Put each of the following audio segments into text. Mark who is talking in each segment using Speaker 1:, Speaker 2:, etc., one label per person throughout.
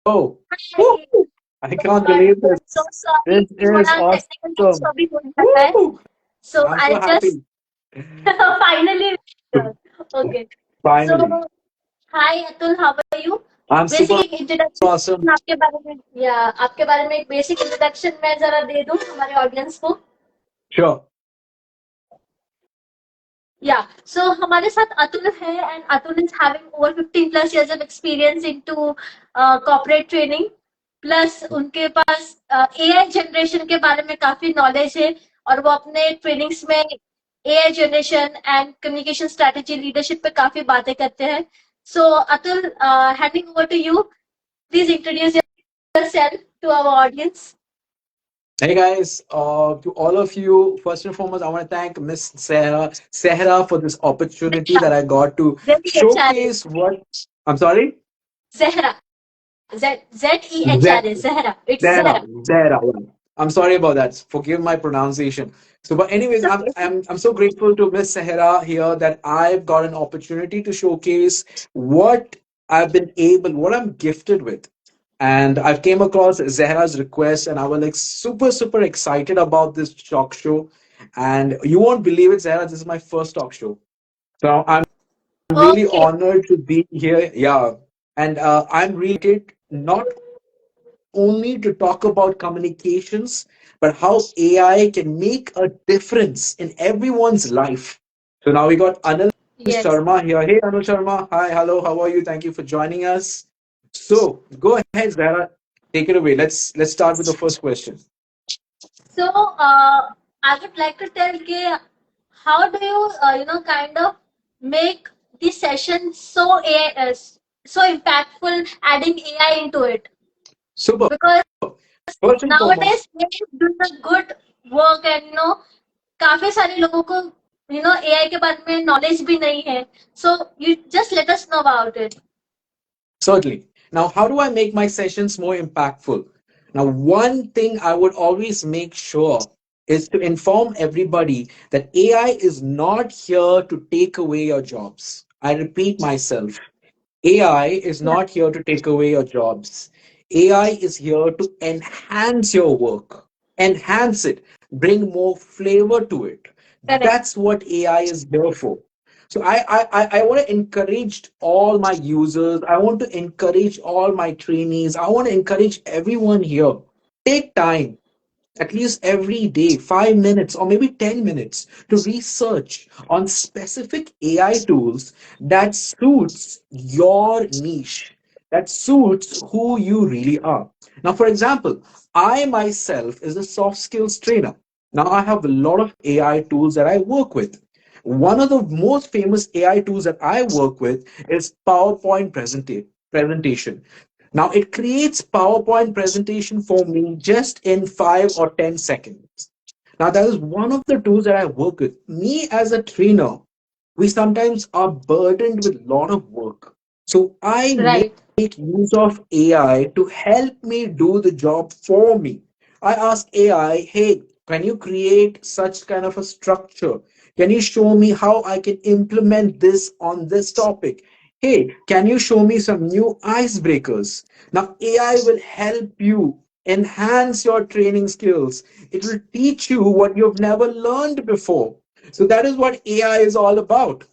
Speaker 1: Oh,
Speaker 2: Hi.
Speaker 1: woo! I
Speaker 2: Oh
Speaker 1: can't
Speaker 2: God,
Speaker 1: believe
Speaker 2: I'm so
Speaker 1: this.
Speaker 2: sorry.
Speaker 1: This is
Speaker 2: थोड़ा technical glitch
Speaker 1: awesome.
Speaker 2: अभी हो जाता है.
Speaker 1: Woo!
Speaker 2: So
Speaker 1: I'm so
Speaker 2: I'll just
Speaker 1: happy.
Speaker 2: finally. Okay. So
Speaker 1: Finally.
Speaker 2: hi Atul, how are you?
Speaker 1: I'm
Speaker 2: Basic
Speaker 1: super
Speaker 2: एक introduction
Speaker 1: awesome.
Speaker 2: आपके बारे में या आपके बारे में एक basic introduction मैं जरा दे दूं हमारे audience को.
Speaker 1: Sure.
Speaker 2: Yeah. So हमारे साथ अतुल है and Atul is having over 15 plus years of experience into corporate training. Plus उनके पास एआई जनरेशन के बारे में काफी नॉलेज है और वो अपने ट्रेनिंग्स में AI generation and communication strategy leadership पे काफी बातें करते हैं. So Atul, handing over to you. Please introduce yourself to our audience.
Speaker 1: Hey guys, to all of you, first and foremost, I want to thank Miss Sehra for this opportunity that I got to
Speaker 2: JD H R
Speaker 1: showcase what. I'm sorry?
Speaker 2: Zahra. ZEHRA
Speaker 1: Zehra.
Speaker 2: Zahra. It's
Speaker 1: Zehra.
Speaker 2: Zahra.
Speaker 1: Zehra. Yeah. I'm sorry about that. Forgive my pronunciation. So, but anyways,
Speaker 2: It's
Speaker 1: I'm
Speaker 2: okay.
Speaker 1: I'm I'm so grateful to Miss Sehra here that I've got an opportunity to showcase what I've been able, what I'm gifted with. And I've came across Zehra's request, and I was like super excited about this talk show. And you won't believe it, Zehra, this is my first talk show. So I'm really
Speaker 2: Okay.
Speaker 1: honored to be here. Yeah, and I'm really excited not only to talk about communications, but how AI can make a difference in everyone's life. So now we got Anil
Speaker 2: Yes.
Speaker 1: Sharma here. Hey, Anil Sharma. Hi, hello. How are you? Thank you for joining us. So go ahead, Zara. Take it away. Let's start with the first question.
Speaker 2: So, I would like to tell you how do you, kind of make the session so impactful, adding AI into it?
Speaker 1: Super.
Speaker 2: Because
Speaker 1: First and
Speaker 2: nowadays
Speaker 1: foremost,
Speaker 2: AI is doing a good work and काफी सारे लोगों को AI के बारे में knowledge भी नहीं है. So you just let us know about it.
Speaker 1: certainly. Now, how do I make my sessions more impactful? Now, one thing I would always make sure is to inform everybody that AI is not here to take away your jobs. I repeat myself, AI is
Speaker 2: Yeah,
Speaker 1: not here to take away your jobs. AI is here to enhance your work, enhance it, bring more flavor to it.
Speaker 2: correct.
Speaker 1: That's what AI is here for. So I want to encourage all my users. I want to encourage all my trainees. I want to encourage everyone here. Take time at least every day, 5 minutes or maybe 10 minutes to research on specific AI tools that suits your niche, that suits who you really are. Now, for example, I myself is a soft skills trainer. Now, I have a lot of AI tools that I work with. One of the most famous AI tools that I work with is PowerPoint presentation. Now it creates PowerPoint presentation for me just in 5 or 10 seconds. Now that is one of the tools that I work with. Me as a trainer, we sometimes are burdened with a lot of work. So I
Speaker 2: Right.
Speaker 1: make use of AI to help me do the job for me. I ask AI, hey, can you create such kind of a structure? Can you show me how I can implement this on this topic? Hey, can you show me some new icebreakers? Now, AI will help you enhance your training skills. It will teach you what you've never learned before. So, that is what AI is all about.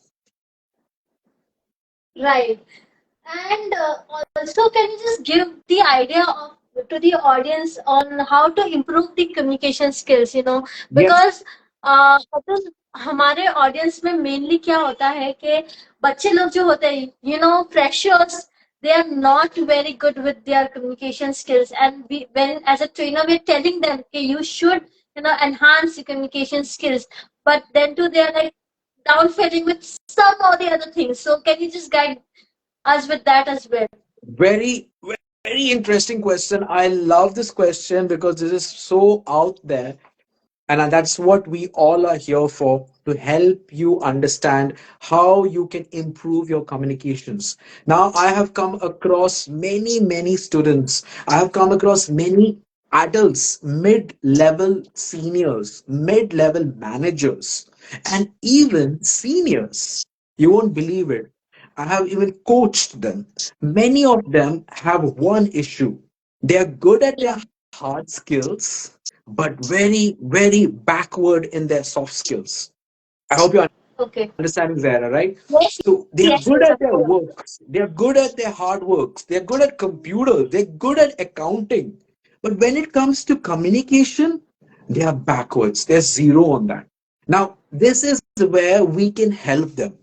Speaker 2: Right. And also, can you just give the idea of to the audience on how to improve the communication skills?
Speaker 1: Yes,
Speaker 2: Because तो हमारे audience में mainly क्या होता है कि बच्चे लोग जो होते हैं freshers, they are not very good with their communication skills, and when as a trainer we're telling them okay, you should enhance your communication skills, but then too they are like downfalling with some or the other things. So can you just guide us with that as well?
Speaker 1: very, very interesting question. I love this question because this is so out there. And that's what we all are here for, to help you understand how you can improve your communications. Now, I have come across many students. I have come across many adults, mid level seniors, mid level managers, and even seniors. You won't believe it. I have even coached them. Many of them have one issue. They are good at their
Speaker 2: Yeah.
Speaker 1: hard skills, but very, very backward in their soft skills. I hope you're
Speaker 2: Okay.
Speaker 1: understanding, Zara, right?
Speaker 2: Yes,
Speaker 1: So they are
Speaker 2: yes,
Speaker 1: good
Speaker 2: yes,
Speaker 1: at
Speaker 2: of
Speaker 1: their
Speaker 2: course.
Speaker 1: works, they are good at their hard works, they're good at computers, they're good at accounting. But when it comes to communication, they are backwards. They're zero on that. Now, this is where we can help them.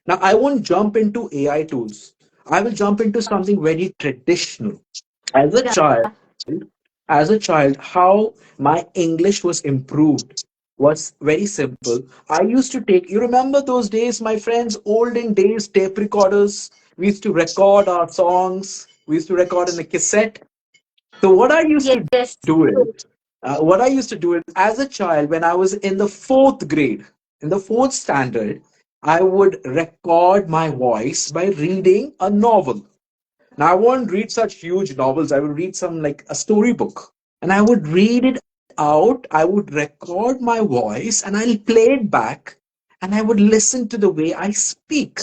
Speaker 1: Now, I won't jump into AI tools. I will jump into something very traditional. As a
Speaker 2: Yeah.
Speaker 1: child, how my English was improved was very simple. I used to take, you remember those days, my friends, olden days, tape recorders. We used to record our songs. We used to record in a cassette. So what I used to do
Speaker 2: Yes.
Speaker 1: is, as a child, when I was in the fourth grade, in the fourth standard, I would record my voice by reading a novel. Now, I won't read such huge novels. I would read some like a storybook. And I would read it out. I would record my voice and I'll play it back. And I would listen to the way I speak.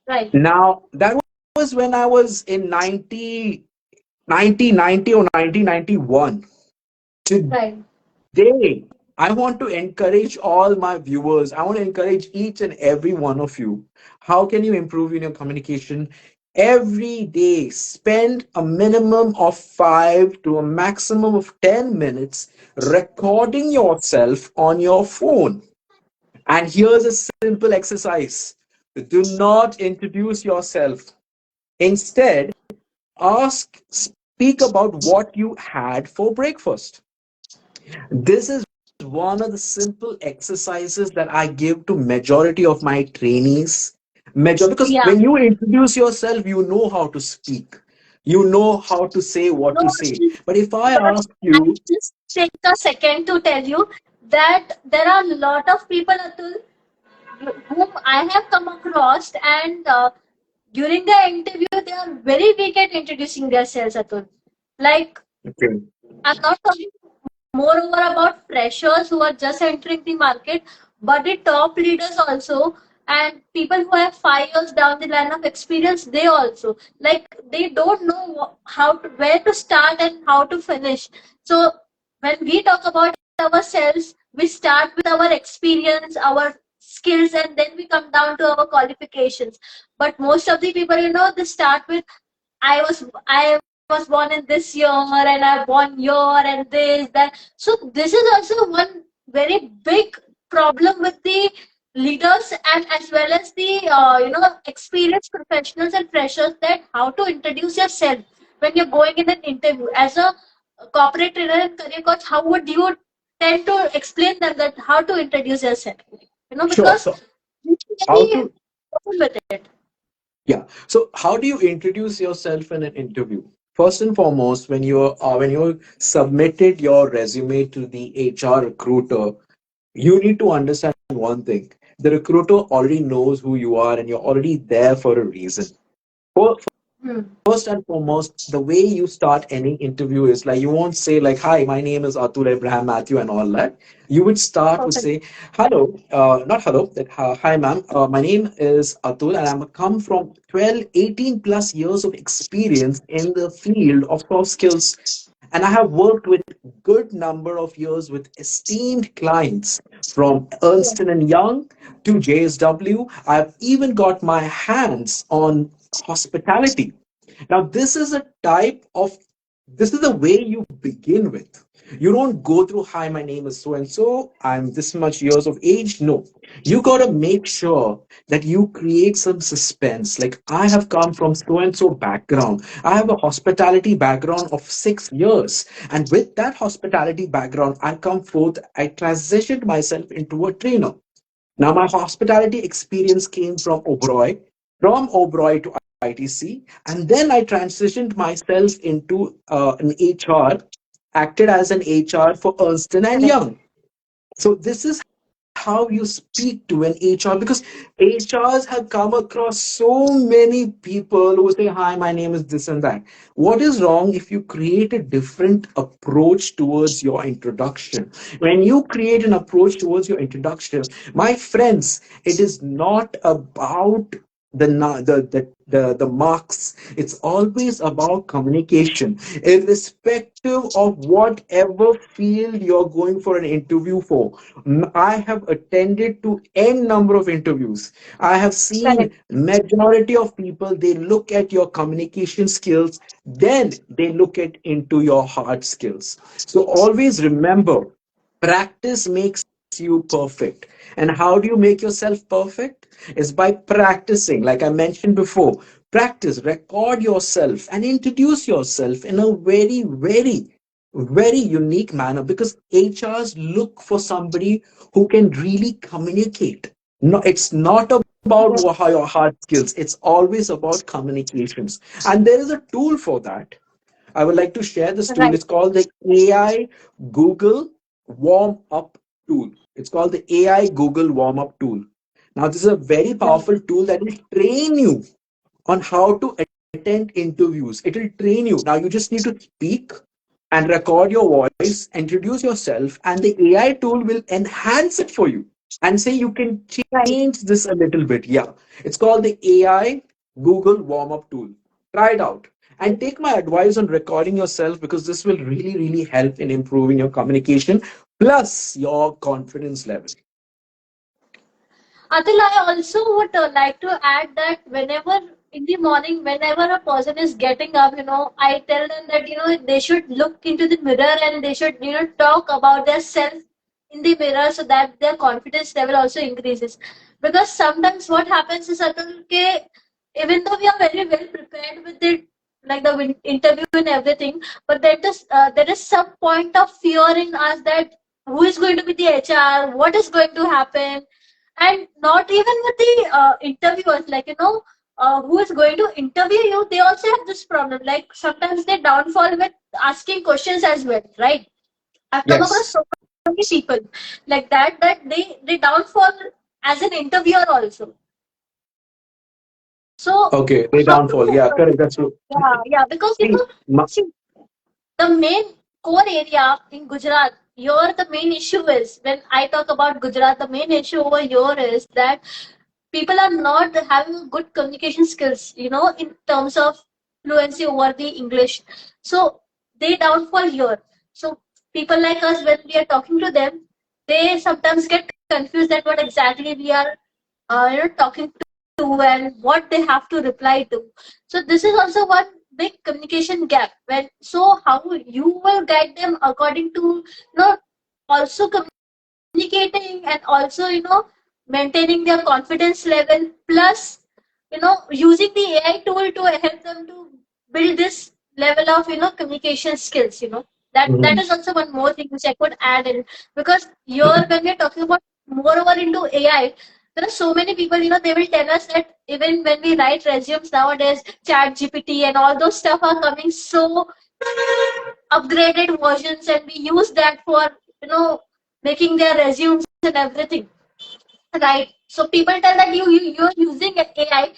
Speaker 2: Right.
Speaker 1: Now, that was when I was in 1990 or 1991.
Speaker 2: Right.
Speaker 1: Today, I want to encourage all my viewers. I want to encourage each and every one of you. How can you improve in your communication? Every day, spend a minimum of 5 to a maximum of 10 minutes recording yourself on your phone. And here's a simple exercise: do not introduce yourself. Instead, speak about what you had for breakfast. This is one of the simple exercises that I give to majority of my trainees. Because when
Speaker 2: Yeah.
Speaker 1: you introduce yourself, you know how to speak. You know how to say what
Speaker 2: No,
Speaker 1: to say. But if I
Speaker 2: but
Speaker 1: ask
Speaker 2: I
Speaker 1: you,
Speaker 2: just take a second to tell you that there are a lot of people, Atul, whom I have come across, and during the interview, they are very weak at introducing themselves, Atul. Like,
Speaker 1: okay,
Speaker 2: I'm not talking moreover about freshers who are just entering the market, but the top leaders also, and people who have 5 years down the line of experience, they also, like, they don't know how to, where to start and how to finish. So when we talk about ourselves, we start with our experience, our skills, and then we come down to our qualifications. But most of the people, they start with, I was born in this year and I born here and this that. So this is also one very big problem with the leaders and as well as the experienced professionals and freshers, that how to introduce yourself when you're going in an interview as a corporate trainer and career coach. How would you tend to explain them that how to introduce yourself?
Speaker 1: sure.
Speaker 2: Because
Speaker 1: So
Speaker 2: you should
Speaker 1: how
Speaker 2: be
Speaker 1: to
Speaker 2: open with it.
Speaker 1: yeah. So how do you introduce yourself in an interview? First and foremost, when you submitted your resume to the HR recruiter, you need to understand one thing: the recruiter already knows who you are and you're already there for a reason.
Speaker 2: Hmm.
Speaker 1: First and foremost, the way you start any interview is like, you won't say like, "Hi, my name is Atul Abraham Matthew," and all that. You would start with
Speaker 2: Perfect.
Speaker 1: say, "Hello, not hello, that hi, ma'am. My name is Atul, and I'm come from 12, 18 plus years of experience in the field of soft skills, and I have worked with good number of years with esteemed clients from
Speaker 2: Yeah.
Speaker 1: Ernst and Young to JSW. I've even got my hands on hospitality. Now, this is the way you begin with. You don't go through, "Hi, my name is so and so, I'm this much years of age." No, you got to make sure that you create some suspense. Like, "I have come from so and so background. I have a hospitality background of 6 years. And with that hospitality background, I come forth, I transitioned myself into a trainer. Now, my hospitality experience came from Oberoi to ITC, and then I transitioned myself into an HR, acted as an HR for Ernst and
Speaker 2: Correct.
Speaker 1: Young." So this is how you speak to an HR, because HRs have come across so many people who say, "Hi, my name is this and that." What is wrong if you create a different approach towards your introduction? When you create an approach towards your introduction, my friends, it is not about the marks. It's always about communication, irrespective of whatever field you're going for an interview for. I have attended to n number of interviews. I have seen
Speaker 2: Correct.
Speaker 1: majority of people, they look at your communication skills, then they look at into your hard skills. So always remember, practice makes you perfect. And how do you make yourself perfect? Is by practicing. Like I mentioned before, practice, record yourself, and introduce yourself in a very, very, very unique manner, because HRs look for somebody who can really communicate. No, it's not about
Speaker 2: Yes.
Speaker 1: how your hard skills, it's always about communications. And there is a tool for that. I would like to share this tool.
Speaker 2: Right.
Speaker 1: It's called the AI Google Warm Up Tool. It's called the AI Google Warm Up Tool. Now, this is a very
Speaker 2: Right.
Speaker 1: powerful tool that will train you on how to attend interviews. It will train you. Now, you just need to speak and record your voice, introduce yourself, and the AI tool will enhance it for you and say you can
Speaker 2: Right.
Speaker 1: change this a little bit. Yeah, it's called the AI Google Warm Up Tool. Try it out and take my advice on recording yourself, because this will really, really help in improving your communication plus your confidence level.
Speaker 2: Atul, I also would like to add that whenever in the morning, whenever a person is getting up, I tell them that, they should look into the mirror and they should, talk about their self in the mirror so that their confidence level also increases. Because sometimes what happens is, Atul, even though we are very well prepared with it, like the interview and everything, but there is some point of fear in us that who is going to be the HR, what is going to happen, and not even with the interviewers, like who is going to interview you, they also have this problem, like sometimes they downfall with asking questions as well, right? I've come across
Speaker 1: Yes.
Speaker 2: so many people like that they downfall as an interviewer also. So
Speaker 1: Okay. They
Speaker 2: how do
Speaker 1: downfall.
Speaker 2: you,
Speaker 1: Yeah, correct. That's true.
Speaker 2: yeah, because
Speaker 1: See,
Speaker 2: see, the main core area in Gujarat, here the main issue is, when I talk about Gujarat, the main issue over here is that people are not having good communication skills, in terms of fluency over the English. So they downfall here. So people like us, when we are talking to them, they sometimes get confused that what exactly we are, talking to and what they have to reply to. So this is also one big communication gap. When so how you will guide them according to, also communicating and also maintaining their confidence level, plus using the AI tool to help them to build this level of communication skills. That
Speaker 1: mhm.
Speaker 2: is also one more thing which I could add in, because here when we're talking about moreover into AI, there are so many people, they will tell us that even when we write resumes nowadays, chat GPT and all those stuff are coming so upgraded versions, and we use that for making their resumes and everything, right? So people tell that you're using AI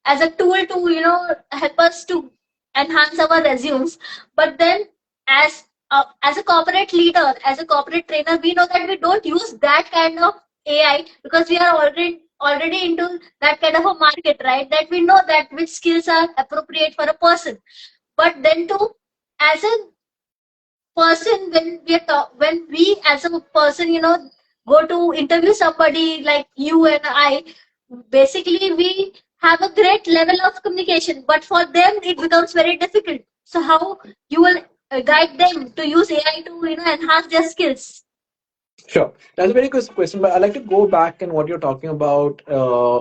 Speaker 2: as a tool to help us to enhance our resumes, but then as a corporate leader, as a corporate trainer, we know that we don't use that kind of AI, because we are already into that kind of a market, right? That we know that which skills are appropriate for a person. But then too, as a person, when we as a person, go to interview somebody like you and I, basically we have a great level of communication, but for them it becomes very difficult. So how you will guide them to use AI to enhance their skills?
Speaker 1: Sure. That's a very good question, but I'd like to go back and what you're talking about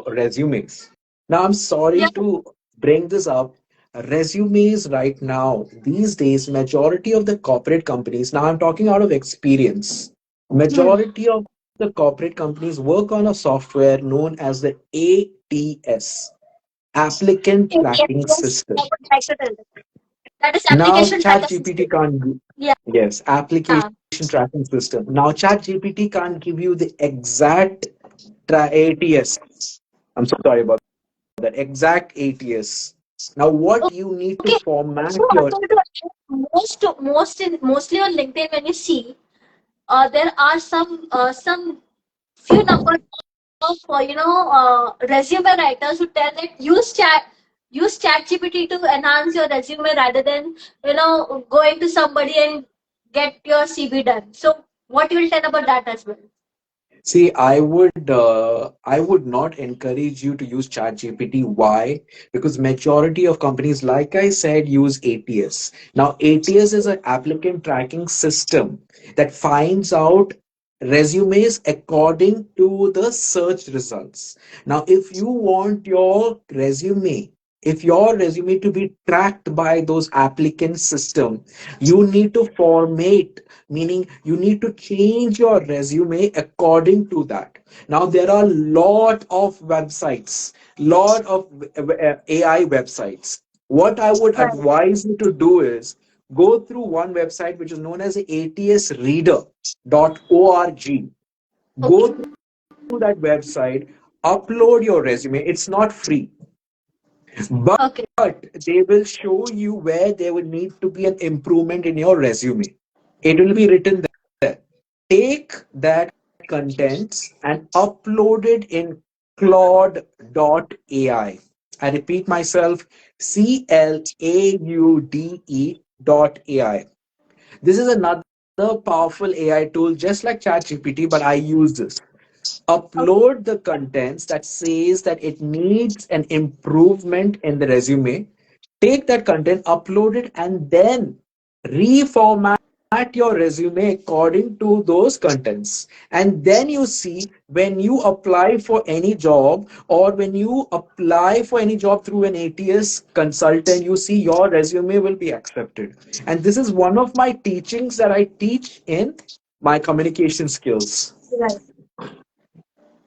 Speaker 1: resumes. Now, I'm sorry
Speaker 2: Yeah.
Speaker 1: to bring this up. Resumes right now, these days, majority of the corporate companies, now I'm talking out of experience,
Speaker 2: Hmm.
Speaker 1: majority of the corporate companies work on a software known as the ATS, Applicant
Speaker 2: Yes,
Speaker 1: Tracking
Speaker 2: yes, I
Speaker 1: System.
Speaker 2: would like to tell them. That is
Speaker 1: Now,
Speaker 2: application tracker
Speaker 1: ChatGPT
Speaker 2: system.
Speaker 1: can't.
Speaker 2: Yeah.
Speaker 1: Yes, application tracking system. Now, ChatGPT can't give you the exact ATS. I'm so sorry about that. Exact ATS. Now, what you need to
Speaker 2: Okay.
Speaker 1: format
Speaker 2: So
Speaker 1: your.
Speaker 2: mostly on LinkedIn, when you see, there are some few numbers resume writers who tell that use ChatGPT to enhance your resume rather than going to somebody and get your CV done. So what you will tell about that as well?
Speaker 1: See, I would not encourage you to use ChatGPT. Why? Because majority of companies, like I said, use ATS. Now, ATS is an applicant tracking system that finds out resumes according to the search results. Now, if your resume to be tracked by those applicant system, you need to format, meaning you need to change your resume according to that. Now there are lot of websites, lot of AI websites. What I would
Speaker 2: Right.
Speaker 1: advise you to do is go through one website which is known as atsreader.org. Go
Speaker 2: Okay.
Speaker 1: through that website, upload your resume. It's not free, but
Speaker 2: Okay.
Speaker 1: they will show you where there will need to be an improvement in your resume. It will be written there. Take that contents and upload it in Claude.ai. I repeat myself, CLAUDE.ai. This is another powerful AI tool, just like ChatGPT, but I use this.
Speaker 2: Okay.
Speaker 1: Upload the contents that says that it needs an improvement in the resume. Take that content, upload it, and then reformat your resume according to those contents. And then you see, when you apply for any job, or when you apply for any job through an ATS consultant, you see your resume will be accepted. And this is one of my teachings that I teach in my communication skills.
Speaker 2: Right.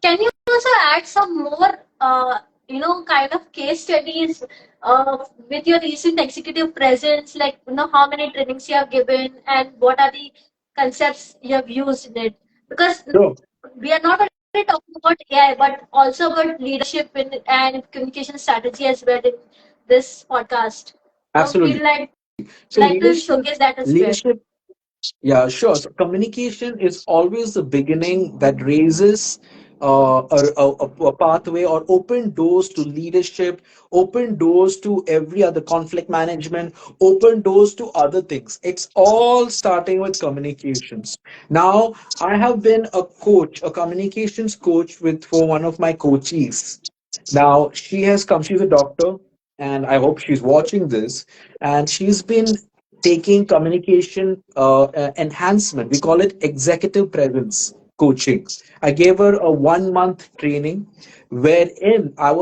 Speaker 2: Can you also add some more, kind of case studies with your recent executive presence, like how many trainings you have given and what are the concepts you have used in it? Because
Speaker 1: Sure.
Speaker 2: we are not only talking about AI, but also about leadership and communication strategy as well in this podcast. So we'd
Speaker 1: Absolutely. So
Speaker 2: like to showcase that as well.
Speaker 1: leadership, yeah, sure. So communication is always the beginning that raises a pathway or open doors to leadership, open doors to every other conflict management, open doors to other things. It's all starting with communications. Now, I have been a coach, a communications coach with for one of my coaches. Now, she's a doctor, and I hope she's watching this. And she's been taking communication enhancement. We call it executive presence coaching. I gave her a 1 month training wherein I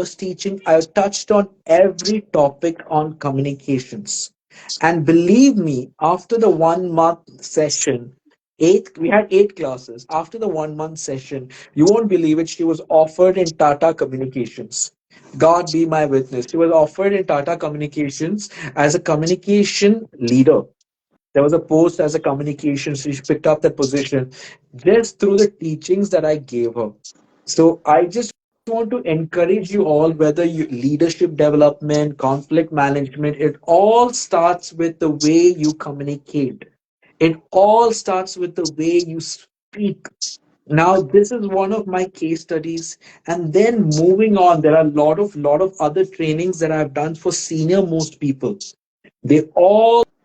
Speaker 1: touched on every topic on communications. And believe me, after the 1 month session, we had 8 classes. After the 1 month session, you won't believe it, she was offered in Tata Communications. God be my witness. She was offered in Tata Communications as a communication leader. There was a post as a communication, so she picked up that position just through the teachings that I gave her. So I just want to encourage you all, whether you leadership development, conflict management, it all starts with the way you communicate. It all starts with the way you speak. Now, this is one of my case studies. And then moving on, there are a lot of other trainings that I've done for senior most people.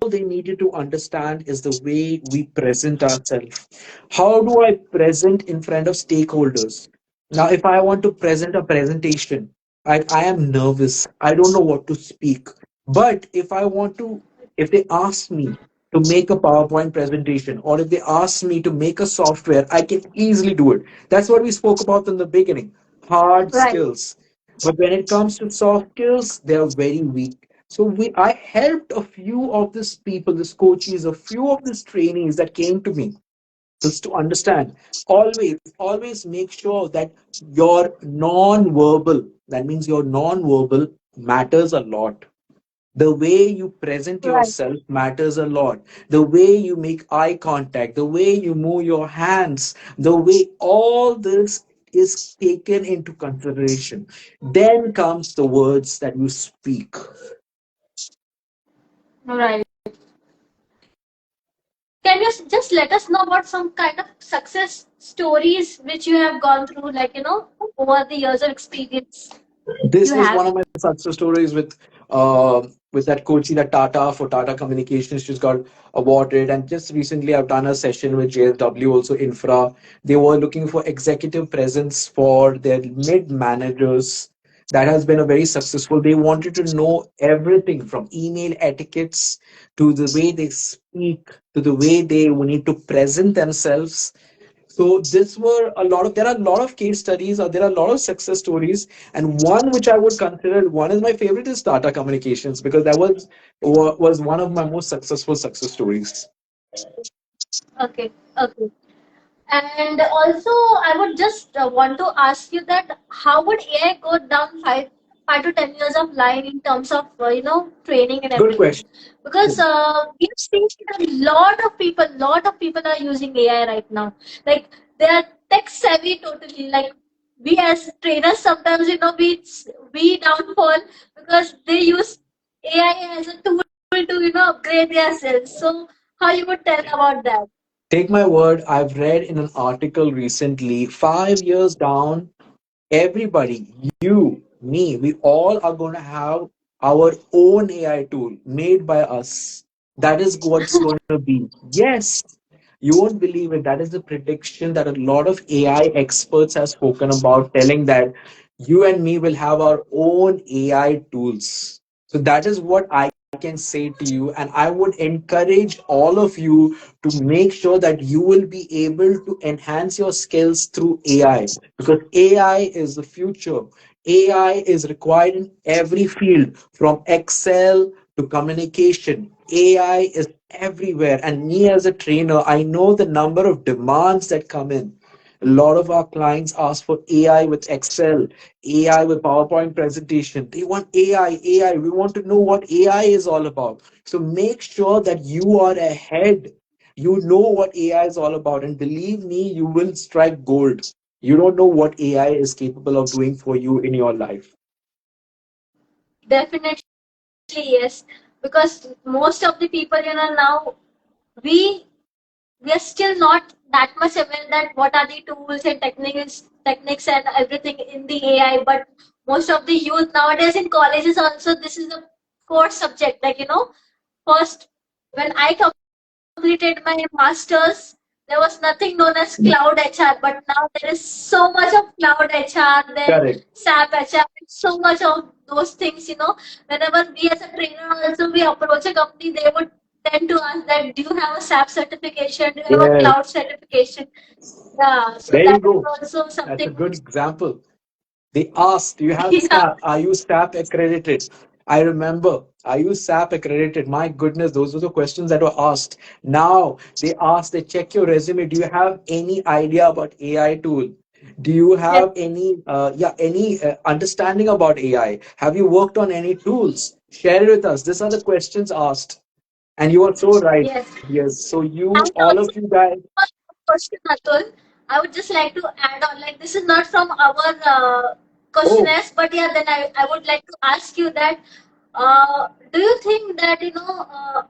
Speaker 1: They needed to understand is the way we present ourselves. How do I present in front of stakeholders? Now, if I want to present a presentation, I am nervous. I don't know what to speak. But if they ask me to make a PowerPoint presentation, or if they ask me to make a software, I can easily do it. That's what we spoke about in the beginning, hard
Speaker 2: Right.
Speaker 1: skills. But when it comes to soft skills, they are very weak. So I helped a few of these people, these coaches, a few of these trainees that came to me just to understand. Always make sure that your non-verbal, that means your non-verbal matters a lot. The way you present
Speaker 2: Right.
Speaker 1: yourself matters a lot. The way you make eye contact, the way you move your hands, the way all this is taken into consideration. Then comes the words that you speak.
Speaker 2: Right. can you just let us know about some kind of success stories which you have gone through, like, over the years of experience
Speaker 1: This
Speaker 2: you
Speaker 1: is
Speaker 2: have?
Speaker 1: one of my success stories with that coach at Tata for Tata Communications. She's got awarded, and just recently I've done a session with JSW, also Infra. They were looking for executive presence for their mid managers. That has been a very successful. They wanted to know everything from email etiquettes to the way they speak to the way they need to present themselves. So this were a lot of there are a lot of case studies, or there are a lot of success stories, and one which I would consider one is my favorite is Tata Communications, because that was one of my most successful success stories.
Speaker 2: Okay, okay. And also, I would just want to ask you that how would AI go down 5 to 10 years of line in terms of training and
Speaker 1: Good
Speaker 2: everything?
Speaker 1: question.
Speaker 2: Because we've seen that a lot of people are using AI right now. Like, they are tech savvy totally. Like, we as trainers sometimes we downfall because they use AI as a tool to upgrade themselves. So how you would tell about that?
Speaker 1: Take my word, I've read in an article recently, 5 years down, everybody, you, me, we all are going to have our own AI tool made by us. That is what's going to be. Yes, you won't believe it. That is the prediction that a lot of AI experts have spoken about, telling that you and me will have our own AI tools. So that is what I can say to you. And I would encourage all of you to make sure that you will be able to enhance your skills through AI, because AI is the future. AI is required in every field from Excel to communication. AI is everywhere. And me as a trainer, I know the number of demands that come in. A lot of our clients ask for AI with Excel, AI with PowerPoint presentation. They want AI, AI. We want to know what AI is all about. So make sure that you are ahead. You know what AI is all about. And believe me, you will strike gold. You don't know what AI is capable of doing for you in your life.
Speaker 2: Definitely, yes. Because most of the people, now we we are still not that much aware that what are the tools and techniques and everything in the AI. But most of the youth nowadays in colleges also, this is a core subject. Like, first, when I completed my masters, there was nothing known as cloud HR, but now there is so much of cloud HR, then
Speaker 1: Correct.
Speaker 2: SAP HR, so much of those things. Whenever we as a trainer also we approach a company, they would tend to ask that, do you have a SAP certification? Do you have a
Speaker 1: Yes.
Speaker 2: cloud certification? Yeah, so
Speaker 1: There you
Speaker 2: that is
Speaker 1: go.
Speaker 2: also
Speaker 1: That's a
Speaker 2: something
Speaker 1: good
Speaker 2: which,
Speaker 1: example. They asked, do you have
Speaker 2: yeah,
Speaker 1: SAP? Are you SAP accredited? I remember, are you SAP accredited? My goodness, those were the questions that were asked. Now they ask, they check your resume. Do you have any idea about AI tool? Do you
Speaker 2: yes,
Speaker 1: have any understanding about AI? Have you worked on any tools? Share it with us. These are the questions asked. And you are so right.
Speaker 2: yes.
Speaker 1: Yes. So
Speaker 2: And
Speaker 1: you, all
Speaker 2: also,
Speaker 1: of you guys,
Speaker 2: one question, Atul. I would just like to add on, like, this is not from our
Speaker 1: oh,
Speaker 2: questionnaires, but yeah, then I would like to ask you that, do you think that,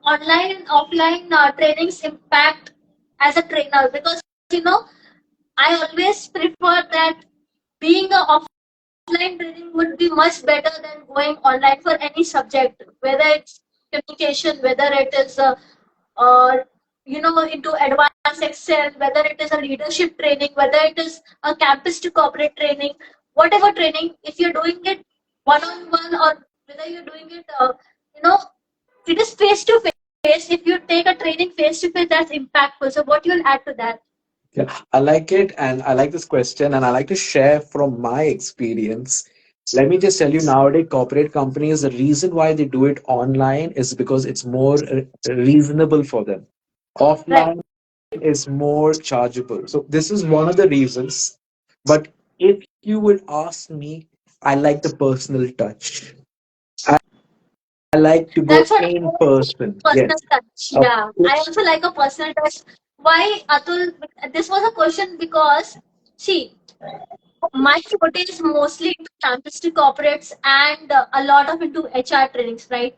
Speaker 2: online and offline trainings impact as a trainer? Because, I always prefer that being a offline training would be much better than going online for any subject, whether it's communication, whether it is into advanced Excel, whether it is a leadership training, whether it is a campus to corporate training, whatever training, if you're doing it one on one, or whether you're doing it, you know, it is face to face. If you take a training face to face, that's impactful. So, what you'll add to that?
Speaker 1: yeah, I like it, and I like this question, and I like to share from my experience. Let me just tell you, nowadays, corporate companies, the reason why they do it online is because it's more reasonable for them.
Speaker 2: Right.
Speaker 1: Offline is more chargeable. So this is one of the reasons. But if you would ask me, I like the personal touch. I like to
Speaker 2: That's
Speaker 1: go
Speaker 2: what I
Speaker 1: in
Speaker 2: also like,
Speaker 1: person.
Speaker 2: personal
Speaker 1: Yes.
Speaker 2: touch.
Speaker 1: Of
Speaker 2: Yeah, I
Speaker 1: course.
Speaker 2: also like a personal touch. Why, Atul? This was a question because, see, my forte is mostly into campus to corporates and a lot of into HR trainings, right?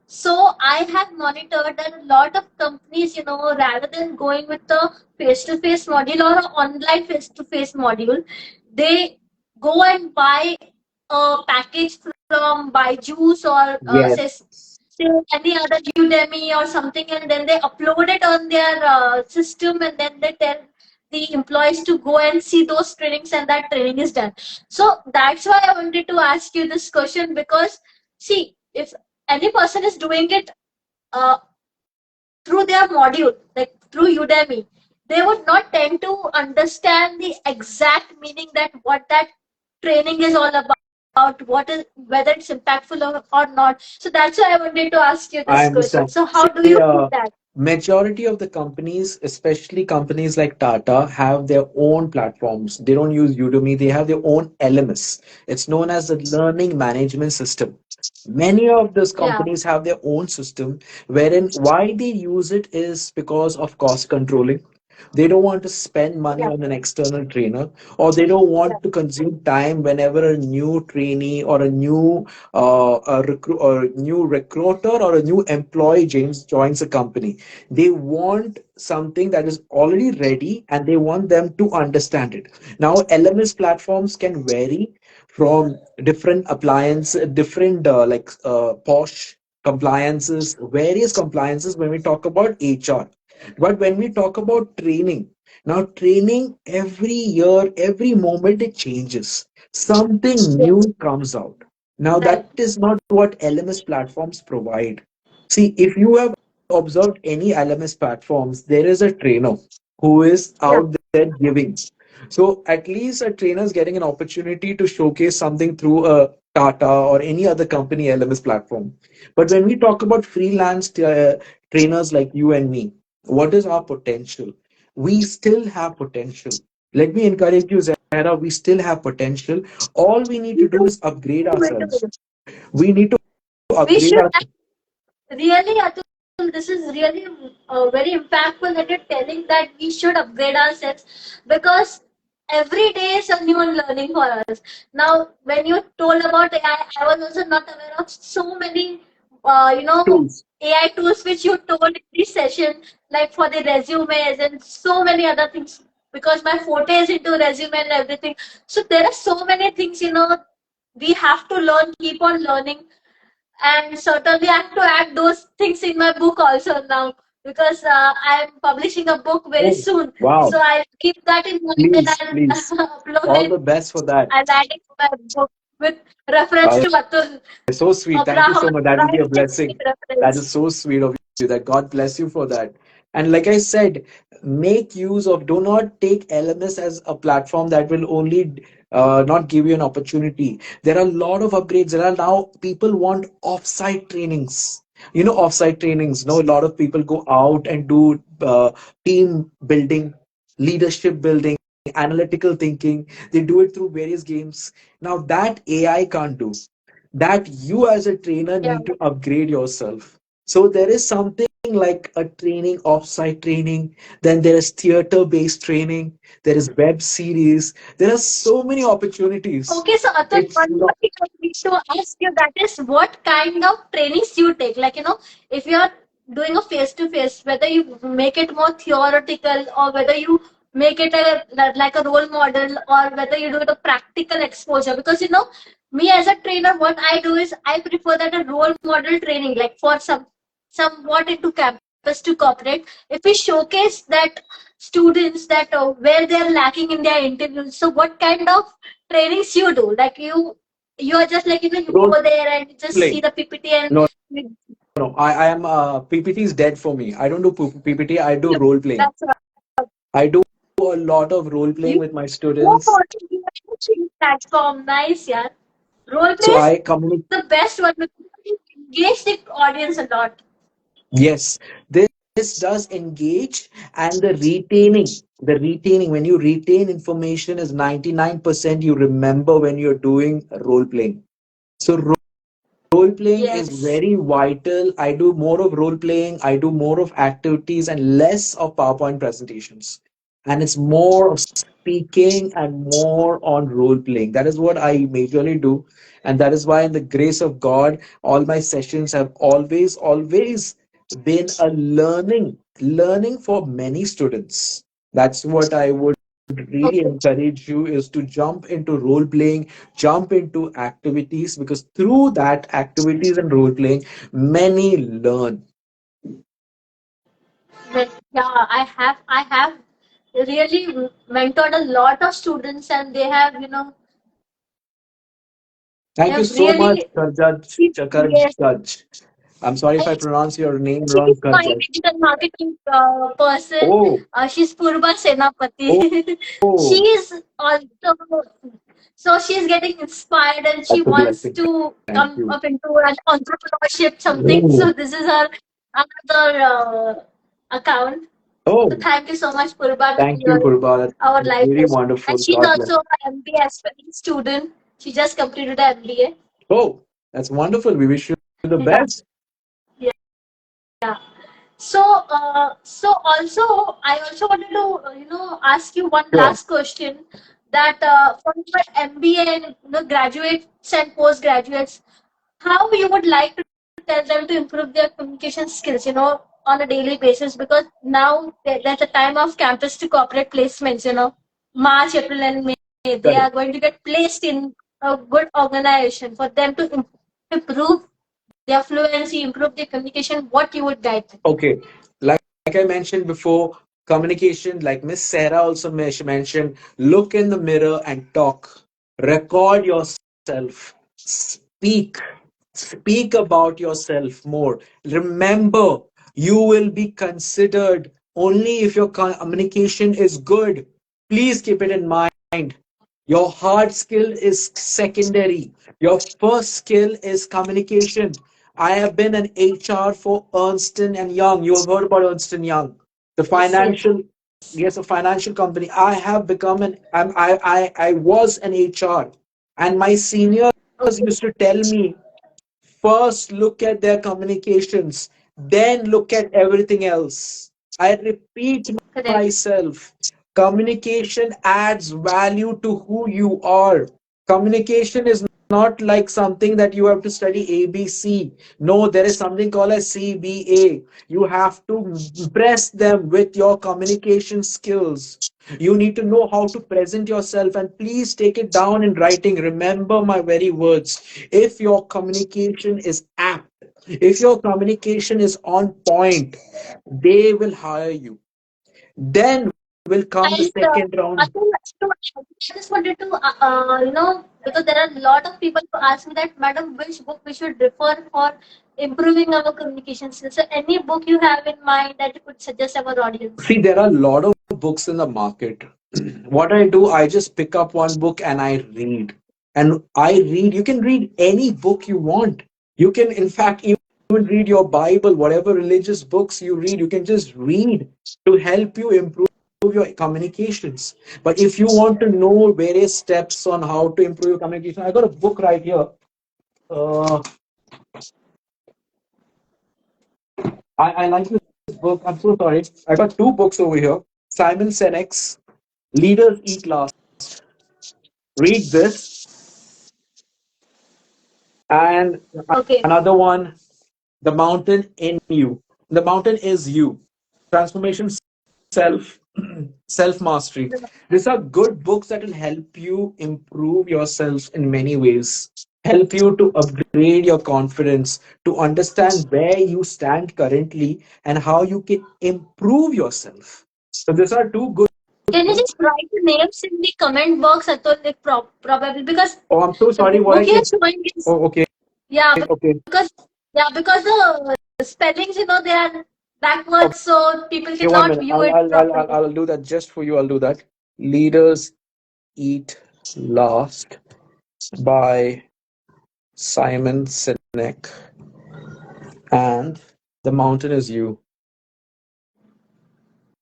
Speaker 2: So I have monitored that a lot of companies, rather than going with the face-to-face module or a online face-to-face module, they go and buy a package from Byju's or
Speaker 1: Yes.
Speaker 2: say any other Udemy or something, and then they upload it on their system, and then they tell the employees to go and see those trainings, and that training is done. So that's why I wanted to ask you this question, because see, if any person is doing it uh, through their module, like through Udemy, they would not tend to understand the exact meaning that what that training is all about, what is whether it's impactful or not. So that's why I wanted to ask you
Speaker 1: I
Speaker 2: this question.
Speaker 1: understand.
Speaker 2: So how do
Speaker 1: See,
Speaker 2: you see that?
Speaker 1: majority of the companies, especially companies like Tata, have their own platforms. They don't use Udemy. They have their own LMS. It's known as the Learning Management System. Many of those
Speaker 2: Yeah,
Speaker 1: companies have their own system, wherein why they use it is because of cost controlling. They don't want to spend money
Speaker 2: yeah,
Speaker 1: on an external trainer, or they don't
Speaker 2: yeah,
Speaker 1: want to consume time whenever a new trainee or a new or new recruiter or a new employee joins a company. They want something that is already ready and they want them to understand it. Now, LMS platforms can vary from different appliance, different posh compliances, various compliances when we talk about HR. But when we talk about training, now training every year, every moment it changes. Something
Speaker 2: yes,
Speaker 1: new comes out. Now
Speaker 2: right,
Speaker 1: that is not what LMS platforms provide. See, if you have observed any LMS platforms, there is a trainer who is
Speaker 2: yeah,
Speaker 1: out there giving. So at least a trainer is getting an opportunity to showcase something through a Tata or any other company LMS platform. But when we talk about freelance trainers like you and me, what is our potential? We still have potential. Let me encourage you, Zara, we still have potential. All we need to
Speaker 2: we
Speaker 1: do is upgrade ourselves.
Speaker 2: do.
Speaker 1: We need to
Speaker 2: We
Speaker 1: upgrade
Speaker 2: should
Speaker 1: our
Speaker 2: really, Atul, this is really very impactful that you're telling that we should upgrade ourselves, because every day is a new learning for us. Now, when you told about AI, I was also not aware of so many,
Speaker 1: tools.
Speaker 2: AI tools which you told in this session, like for the resumes and so many other things. Because my forte is into resume and everything, so there are so many things, we have to learn, keep on learning, and certainly I have to add those things in my book also now, because I'm publishing a book very
Speaker 1: Oh,
Speaker 2: soon.
Speaker 1: wow.
Speaker 2: So I'll keep that in mind and
Speaker 1: Please, please.
Speaker 2: I'll upload
Speaker 1: All
Speaker 2: it
Speaker 1: the best for that.
Speaker 2: and add it to my book with reference to Atul
Speaker 1: So sweet. Thank you
Speaker 2: Abraham.
Speaker 1: so much. That will be a
Speaker 2: Right
Speaker 1: blessing. That
Speaker 2: reference.
Speaker 1: is so sweet of you. That God bless you for that. And like I said, make use of, do not take LMS as a platform that will only not give you an opportunity. There are a lot of upgrades. There are now people want offsite trainings. You know, offsite trainings. No, a lot of people go out and do team building, leadership building, analytical thinking. They do it through various games. Now that AI can't do, that you as a trainer
Speaker 2: Yeah.
Speaker 1: need to upgrade yourself. So there is something like a training, offsite training, then there is theater based training, there is web series, there are so many opportunities.
Speaker 2: Okay, so Atul,
Speaker 1: It's
Speaker 2: one more
Speaker 1: not
Speaker 2: thing I need to ask you, that is what kind of trainings you take. Like, if you're doing a face to face, whether you make it more theoretical or whether you make it like a role model, or whether you do it a practical exposure. Because, me as a trainer, what I do is I prefer that a role model training, like for somewhat into campus to corporate. If we showcase that students that where they're lacking in their interviews, so what kind of trainings you do? Like you are just like, you
Speaker 1: role
Speaker 2: go there and you just see
Speaker 1: playing.
Speaker 2: the PPT and
Speaker 1: No, no, I am PPT is dead for me. I don't do PPT, I do role playing.
Speaker 2: that's what
Speaker 1: I do a lot of role
Speaker 2: you
Speaker 1: playing with my
Speaker 2: go
Speaker 1: students.
Speaker 2: for the platform. Nice, yeah. Role play
Speaker 1: So
Speaker 2: is
Speaker 1: I communicate.
Speaker 2: the best one because you engage the audience a lot.
Speaker 1: Yes, this does engage, and the retaining, when you retain information is 99% you remember when you're doing role playing. So role playing is
Speaker 2: Yes.
Speaker 1: very vital. I do more of role playing, I do more of activities and less of PowerPoint presentations. and it's more of speaking and more on role playing. That is what I majorly do, and that is why, in the grace of God, all my sessions have always been a learning for many students. That's what I would really
Speaker 2: Okay.
Speaker 1: encourage you, is to jump into role playing, jump into activities, because through that activities and role playing, many learn.
Speaker 2: Yeah, I have really mentored a lot of students, and they have, they
Speaker 1: Thank you
Speaker 2: have
Speaker 1: so much,
Speaker 2: really
Speaker 1: Karjaj.
Speaker 2: yes.
Speaker 1: Karjaj. I'm sorry if I pronounce your name
Speaker 2: She's
Speaker 1: wrong,
Speaker 2: my
Speaker 1: Karjaj.
Speaker 2: digital marketing person.
Speaker 1: Oh,
Speaker 2: She's Purva
Speaker 1: oh,
Speaker 2: Senapati.
Speaker 1: oh,
Speaker 2: She's also, so she's getting inspired and she
Speaker 1: that's a
Speaker 2: wants
Speaker 1: blessing.
Speaker 2: to
Speaker 1: Thank
Speaker 2: come
Speaker 1: you.
Speaker 2: up into an entrepreneurship something.
Speaker 1: Oh,
Speaker 2: So this is her another account. So
Speaker 1: oh,
Speaker 2: thank you so much, Purva, to be
Speaker 1: thank you, Purba.
Speaker 2: our
Speaker 1: That's
Speaker 2: life
Speaker 1: really
Speaker 2: coach. And
Speaker 1: wonderful.
Speaker 2: she's
Speaker 1: God bless.
Speaker 2: also an MBA aspiring student. She just completed her MBA.
Speaker 1: Oh, that's wonderful. We wish you the
Speaker 2: Yeah.
Speaker 1: best.
Speaker 2: Yeah. So, also, I also wanted to, ask you one
Speaker 1: Sure.
Speaker 2: last question. That for your MBA and graduates and postgraduates, how you would like to tell them to improve their communication skills, on a daily basis? Because now there's a time of campus to corporate placements. March, April, and May, they are
Speaker 1: Correct.
Speaker 2: going to get placed in a good organization. For them to improve their fluency, improve their communication, what you would guide them?
Speaker 1: Okay. Like I mentioned before, communication, like Miss Sarah also mentioned, look in the mirror and talk. Record yourself. Speak. Speak about yourself more. Remember, you will be considered only if your communication is good. Please keep it in mind. Your hard skill is secondary. Your first skill is communication. I have been an HR for Ernst and Young. You have heard about Ernst and Young, the
Speaker 2: Yes, yes.
Speaker 1: financial, yes, a financial company. I have become I was an HR, and my seniors
Speaker 2: Okay.
Speaker 1: used to tell me, first look at their communications, then look at everything else. I repeat
Speaker 2: Correct.
Speaker 1: myself. Communication adds value to who you are. Communication is not like something that you have to study ABC. No, there is something called a CBA. You have to impress them with your communication skills. You need to know how to present yourself, and please take it down in writing. Remember my very words. If your communication is apt, if your communication is on point, they will hire you. Then will come the
Speaker 2: And
Speaker 1: second
Speaker 2: I
Speaker 1: round.
Speaker 2: think I just wanted to, because there are a lot of people who ask me that, Madam, which book we should refer for improving our communication skills. So, any book you have in mind that you could suggest our audience?
Speaker 1: See, there are a lot of books in the market. What I do, I just pick up one book and I read. And I read, you can read any book you want. You can, in fact, even read your Bible, whatever religious books you read, you can just read to help you improve your communications. But if you want to know various steps on how to improve your communication, I got a book right here. Uh, I like this book. I'm so sorry. I got two books over here. Simon Sinek's Leaders Eat Last. Read this. And
Speaker 2: Okay.
Speaker 1: another one, The Mountain in You. The mountain is you. Transformation, self, self mastery. These are good books that will help you improve yourself in many ways, help you to upgrade your confidence, to understand where you stand currently and how you can improve yourself. So these are two good
Speaker 2: Can you
Speaker 1: books.
Speaker 2: just write the names in the comment box, Atul, like probably because
Speaker 1: Oh, I'm so
Speaker 2: the
Speaker 1: sorry. What I
Speaker 2: book you're
Speaker 1: can.
Speaker 2: showing is,
Speaker 1: Oh, okay,
Speaker 2: yeah,
Speaker 1: okay,
Speaker 2: because because the spellings, they are backwards, so people
Speaker 1: okay. One
Speaker 2: cannot
Speaker 1: minute.
Speaker 2: view it properly.
Speaker 1: I'll do that just for you. I'll do that. Leaders Eat Last by Simon Sinek, and The Mountain is You.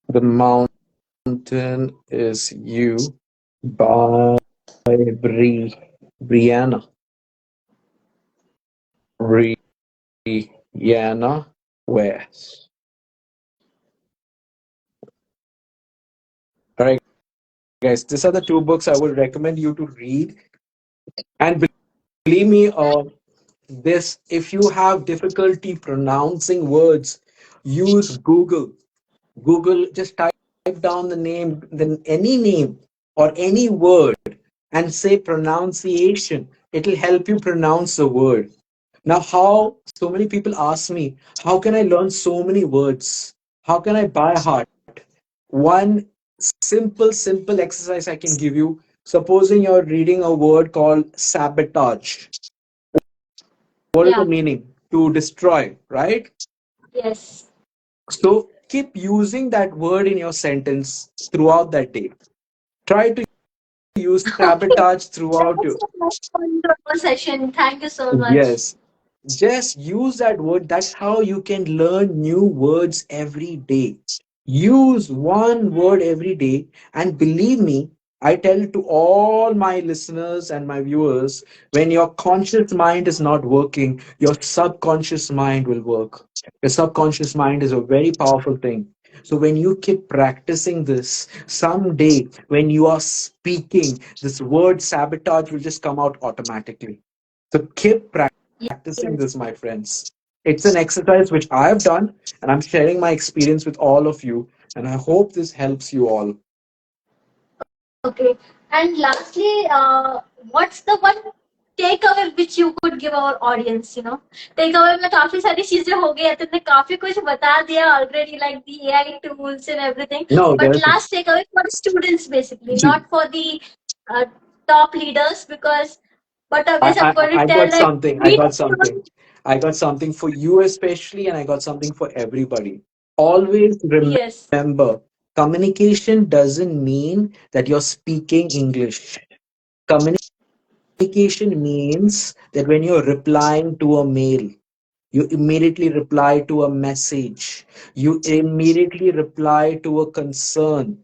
Speaker 1: The Mountain is You by Brianna. Brianna West. guys, these are the two books I would recommend you to read. And believe me, this if you have difficulty pronouncing words, use Google. Google, just type down the name, then any name or any word, and say pronunciation. It'll help you pronounce the word. Now, how so many people ask me, how can I learn so many words? How can I by heart? One simple exercise I can give you. Supposing you're reading a word called sabotage. What is the
Speaker 2: Yeah.
Speaker 1: meaning? To destroy, right?
Speaker 2: Yes.
Speaker 1: So keep using that word in your sentence throughout that day. Try to use
Speaker 2: Okay.
Speaker 1: sabotage
Speaker 2: That
Speaker 1: throughout
Speaker 2: was
Speaker 1: your.
Speaker 2: so much fun conversation. Thank you so much.
Speaker 1: Yes. Just use that word. That's how you can learn new words every day. Use one word every day. And believe me, I tell to all my listeners and my viewers, when your conscious mind is not working, your subconscious mind will work. Your subconscious mind is a very powerful thing. So when you keep practicing this, someday when you are speaking, this word sabotage will just come out automatically. So keep practicing
Speaker 2: Yes.
Speaker 1: this, my friends. It's an exercise which I have done, and I'm sharing my experience with all of you. And I hope this helps you all.
Speaker 2: Okay. And lastly, what's the one takeaway which you could give our audience? Takeaway में काफी सारी चीजें हो गई है तुमने काफी कुछ बता दिया already, like the AI tools and everything.
Speaker 1: No,
Speaker 2: But
Speaker 1: there's.
Speaker 2: last takeaway for students basically,
Speaker 1: See,
Speaker 2: not for the uh, top leaders, because but
Speaker 1: I,
Speaker 2: always I'm
Speaker 1: I,
Speaker 2: going to
Speaker 1: I
Speaker 2: tell
Speaker 1: got
Speaker 2: like
Speaker 1: something. I
Speaker 2: we
Speaker 1: got something. I got something for you, especially, and I got something for everybody. Always
Speaker 2: yes.
Speaker 1: remember, communication doesn't mean that you're speaking English. Communication means that when you're replying to a mail, you immediately reply to a message, you immediately reply to a concern.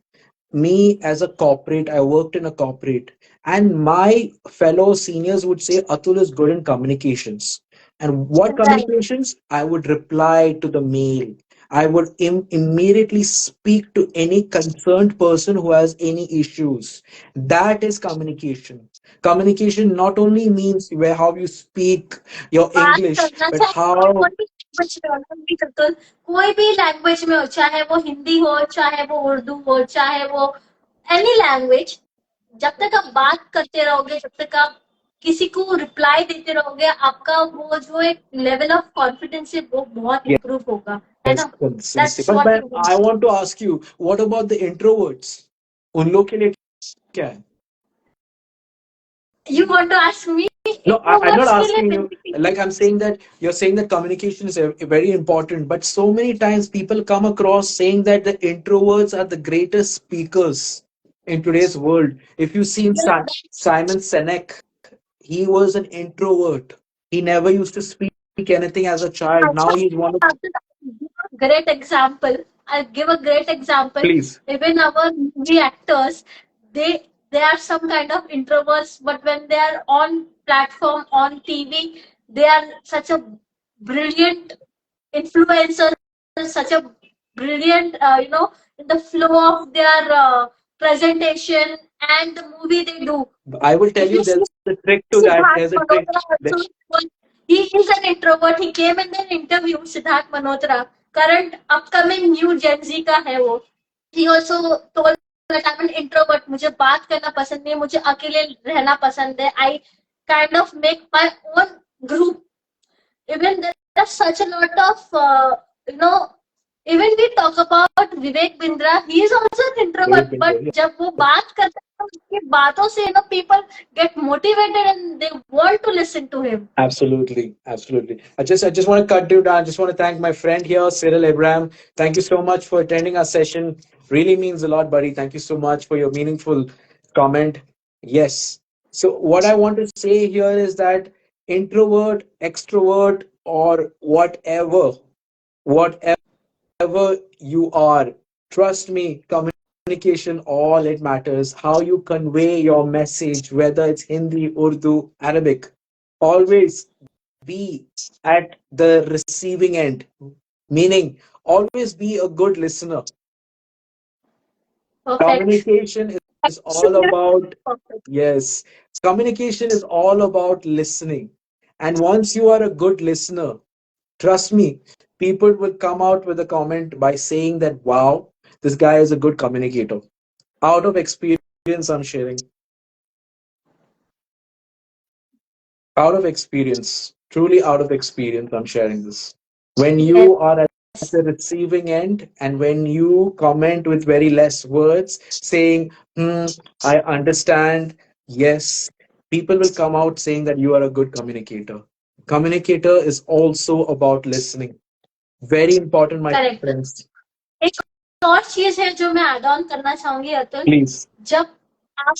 Speaker 1: Me as a corporate, I worked in a corporate, and my fellow seniors would say Atul is good in communications. And what
Speaker 2: Right.
Speaker 1: communications? I would reply to the mail. I would immediately speak to any concerned person who has any issues. That is communication. Communication not only means where how you speak your
Speaker 2: बात
Speaker 1: English,
Speaker 2: करना
Speaker 1: but
Speaker 2: चाहे
Speaker 1: how.
Speaker 2: कोई भी language में हो, कोई भी language में हो, चाहे वो हिंदी हो, चाहे वो उर्दू हो, चाहे वो एनी लैंग्वेज, जब तक आप बात करते रहोगे, जब तक आप किसी को रिप्लाई देते रहोगे, आपका वो जो एक लेवल ऑफ कॉन्फिडेंस है वो बहुत इम्प्रूव होगा, है
Speaker 1: Yes,
Speaker 2: ना?
Speaker 1: consistency.
Speaker 2: That's what
Speaker 1: But
Speaker 2: you
Speaker 1: I want to ask you, what about the introverts? उन लोग के लिए क्या है?
Speaker 2: Want to ask me
Speaker 1: No, I'm not
Speaker 2: introverts के लिए
Speaker 1: asking you.
Speaker 2: Basically
Speaker 1: Like I'm saying that you're saying that communication is very important, but so many times people come across saying that the introverts are the greatest speakers in today's world. If you see Simon Sinek, he was an introvert. He never used to speak anything as a child. Now he's one of.
Speaker 2: great example. I'll give a great example.
Speaker 1: Please.
Speaker 2: Even our movie actors, they are some kind of introverts, but when they are on platform on TV, they are such a brilliant influencer, such a brilliant, in the flow of their presentation and the movie they do.
Speaker 1: I will tell
Speaker 2: If
Speaker 1: you
Speaker 2: you see
Speaker 1: there's a trick to that.
Speaker 2: Siddharth
Speaker 1: There's a trick.
Speaker 2: Malhotra also, he is an introvert. He came in an interview, Siddharth Malhotra, current upcoming new Gen Z का है वो. He also told that I'm an introvert. मुझे बात करना पसंद नहीं है, मुझे अकेले रहना पसंद है. I kind of make my own group. Even there's such a lot of, you know, even we talk about Vivek Bindra, he is also an introvert,
Speaker 1: Very
Speaker 2: but
Speaker 1: brilliant.
Speaker 2: जब वो बात करता है उसकी बातों से people get motivated and they want to listen to him.
Speaker 1: Absolutely, absolutely. I just want to cut you down. I just want to thank my friend here, Cyril Abraham. Thank you so much for attending our session. Really means a lot, buddy. Thank you so much for your meaningful comment. Yes. So what I want to say here is that introvert, extrovert, or whatever you are, trust me, communication, all it matters. How you convey your message, whether it's Hindi, Urdu, Arabic, always be at the receiving end, meaning always be a good listener.
Speaker 2: Perfect.
Speaker 1: Communication is all about, yes, communication is all about listening. And once you are a good listener, trust me, people will come out with a comment by saying that, wow, this guy is a good communicator. Out of experience, I'm sharing. Out of experience, truly out of experience, I'm sharing this. When you
Speaker 2: Yes.
Speaker 1: are at the receiving end and when you comment with very less words, saying, I understand, yes, people will come out saying that you are a good communicator. Communicator is also about listening. Very important, my
Speaker 2: correct.
Speaker 1: friends.
Speaker 2: एक और चीज है जो मैं add on करना चाहूंगी Atul.
Speaker 1: Please.
Speaker 2: जब आप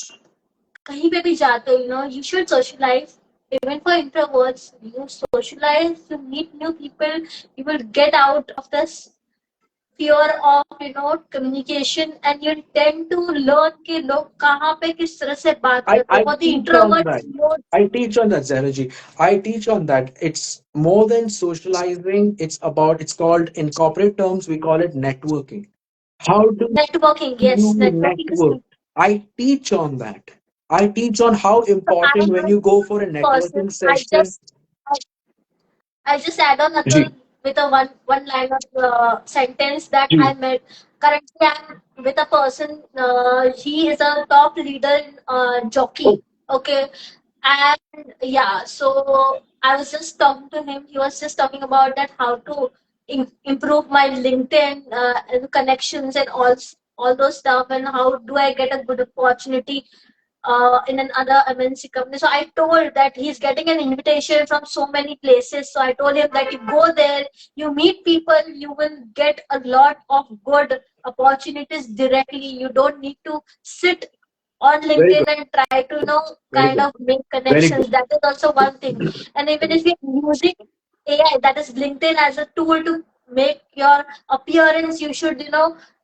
Speaker 2: कहीं पे भी जाते हो, you should socialize. Even for introverts, you socialize, you meet new people, you will get out of this fear of communication, and you tend to learn कि लोग कहाँ पे किस तरह से बात करते हैं.
Speaker 1: I
Speaker 2: For the
Speaker 1: teach on
Speaker 2: introverts,
Speaker 1: that. I teach on that, Zahraji. I teach on that. It's more than socializing. It's called, in corporate terms, we call it networking. How do
Speaker 2: networking,
Speaker 1: you
Speaker 2: yes, networking is
Speaker 1: network? I teach on that. I teach on how
Speaker 2: so I
Speaker 1: important when
Speaker 2: am
Speaker 1: you go for a
Speaker 2: a person.
Speaker 1: networking session.
Speaker 2: I just add on
Speaker 1: Ji,
Speaker 2: Atul with a one line of sentence that I
Speaker 1: ji.
Speaker 2: met. Currently, I'm with a person. He is a top leader in
Speaker 1: Oh,
Speaker 2: jockey. Okay, and yeah, so I was just talking to him. He was just talking about that how to improve my LinkedIn and connections and all those stuff, and how do I get a good opportunity in another MNC company. So I told that he's getting an invitation from so many places. So I told him that you go there, you meet people, you will get a lot of good opportunities directly. You don't need to sit on
Speaker 1: very
Speaker 2: LinkedIn
Speaker 1: good.
Speaker 2: and try to
Speaker 1: Very
Speaker 2: kind
Speaker 1: good.
Speaker 2: of make
Speaker 1: Very
Speaker 2: connections.
Speaker 1: good.
Speaker 2: That is also one thing. And even if you're using AI, that is LinkedIn as a tool to make your appearance, you should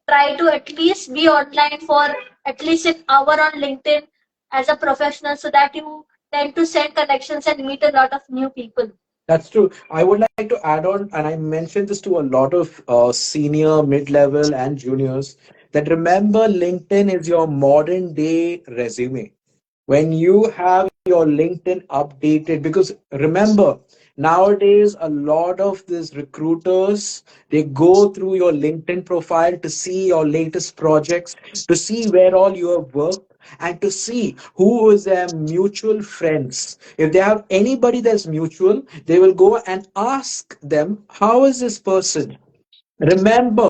Speaker 2: try to at least be online for at least an hour on LinkedIn as a professional, so that you tend to send connections and meet a lot of new people.
Speaker 1: That's true. I would like to add on, and I mentioned this to a lot of senior, mid-level, and juniors, that remember LinkedIn is your modern day resume. When you have your LinkedIn updated, because remember, nowadays a lot of these recruiters, they go through your LinkedIn profile to see your latest projects, to see where all you have worked, and to see who is their mutual friends. If they have anybody that's mutual, they will go and ask them, how is this person? Remember,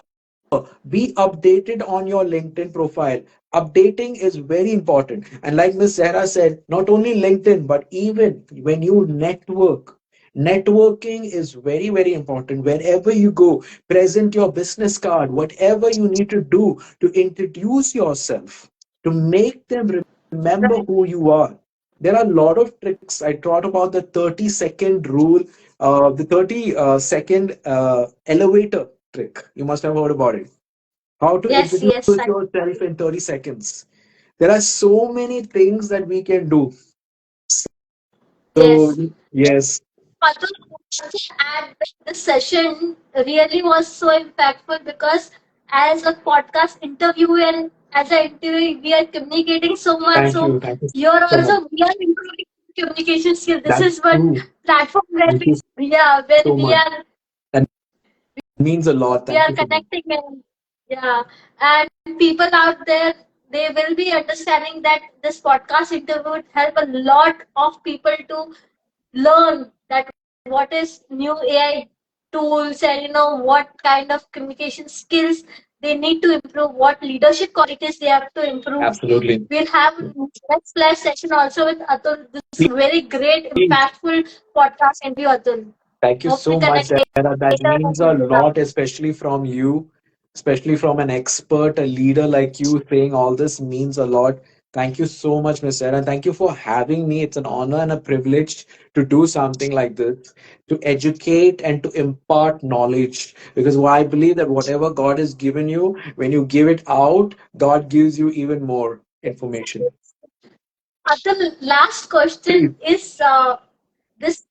Speaker 1: be updated on your LinkedIn profile. Updating is very important. And like Miss Zahra said, not only LinkedIn, but even when you network, networking is very, very important. Wherever you go, present your business card, whatever you need to do to introduce yourself, to make them remember
Speaker 2: Right.
Speaker 1: who you are. There are a lot of tricks. I taught about the 30-second rule, the 30-second elevator trick. You must have heard about it. How to
Speaker 2: Yes,
Speaker 1: introduce
Speaker 2: yes.
Speaker 1: yourself in 30 seconds. There are so many things that we can do. So,
Speaker 2: Yes.
Speaker 1: yes,
Speaker 2: Atul, at this session really was so impactful because as a podcast interviewer and as an interview, we are communicating so much.
Speaker 1: thank
Speaker 2: So
Speaker 1: you. Thank you
Speaker 2: here
Speaker 1: so much.
Speaker 2: also we are improving communication skill. This
Speaker 1: That's
Speaker 2: is one
Speaker 1: true.
Speaker 2: platform where
Speaker 1: Thank you
Speaker 2: where
Speaker 1: so much. That means a lot.
Speaker 2: we
Speaker 1: Thank
Speaker 2: are
Speaker 1: you so much.
Speaker 2: connecting, and yeah, and people out there, they will be understanding that this podcast interview would help a lot of people to learn that what is new AI tools, and what kind of communication skills they need to improve, what leadership qualities they have to improve.
Speaker 1: Absolutely.
Speaker 2: We'll have next live session also with Atul. This very great,
Speaker 1: Please.
Speaker 2: impactful podcast interview, Atul.
Speaker 1: Thank you
Speaker 2: Hope we
Speaker 1: so much,
Speaker 2: connect
Speaker 1: Sarah. That
Speaker 2: later
Speaker 1: means
Speaker 2: and
Speaker 1: a
Speaker 2: we'll have.
Speaker 1: lot, especially from you, especially from an expert, a leader like you saying all this means a lot. Thank you so much, Miss Sarah. Thank you for having me. It's an honor and a privilege to do something like this, to educate and to impart knowledge. Because I believe that whatever God has given you, when you give it out, God gives you even more information.
Speaker 2: Atul, last question
Speaker 1: Please.
Speaker 2: is this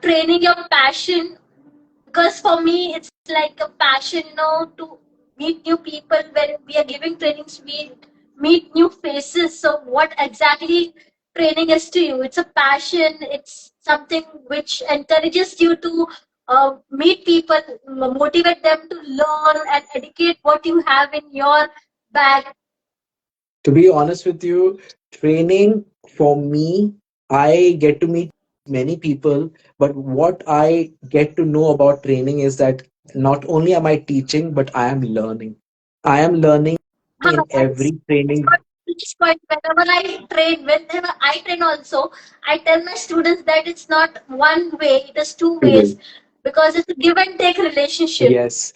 Speaker 2: training your passion, because for me it's like a passion, to meet new people. When we are giving trainings, we meet new faces. So, what exactly training is to you? It's a passion. It's something which encourages you to meet people, motivate them to learn and educate what you have in your bag.
Speaker 1: To be honest with you, training for me, I get to meet many people, but what I get to know about training is that not only am I teaching, but I am learning. I am learning in
Speaker 2: That's
Speaker 1: every training.
Speaker 2: this point. Whenever I train also, I tell my students that it's not one way, it is two ways because it's a give and take relationship.
Speaker 1: Yes,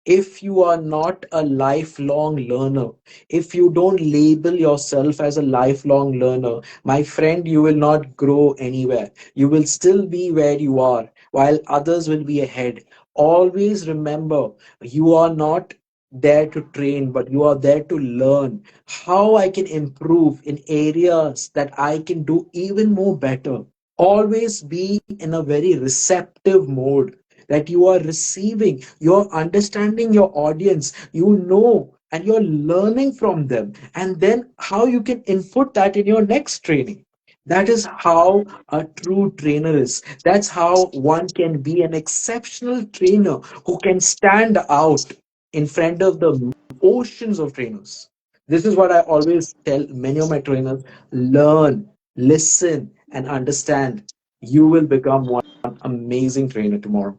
Speaker 1: if you are not a lifelong learner, if you don't label yourself as a lifelong learner, my friend, you will not grow anywhere. You will still be where you are while others will be ahead. Always remember, you are not there to train, but you are there to learn how I can improve in areas that I can do even more better. Always be in a very receptive mode, that you are receiving, you're understanding your audience, you know, and you're learning from them, and then how you can input that in your next training. That is how a true trainer is. That's how one can be an exceptional trainer who can stand out in front of the oceans of trainers. This is what I always tell many of my trainers: learn, listen, and understand. You will become one amazing trainer tomorrow.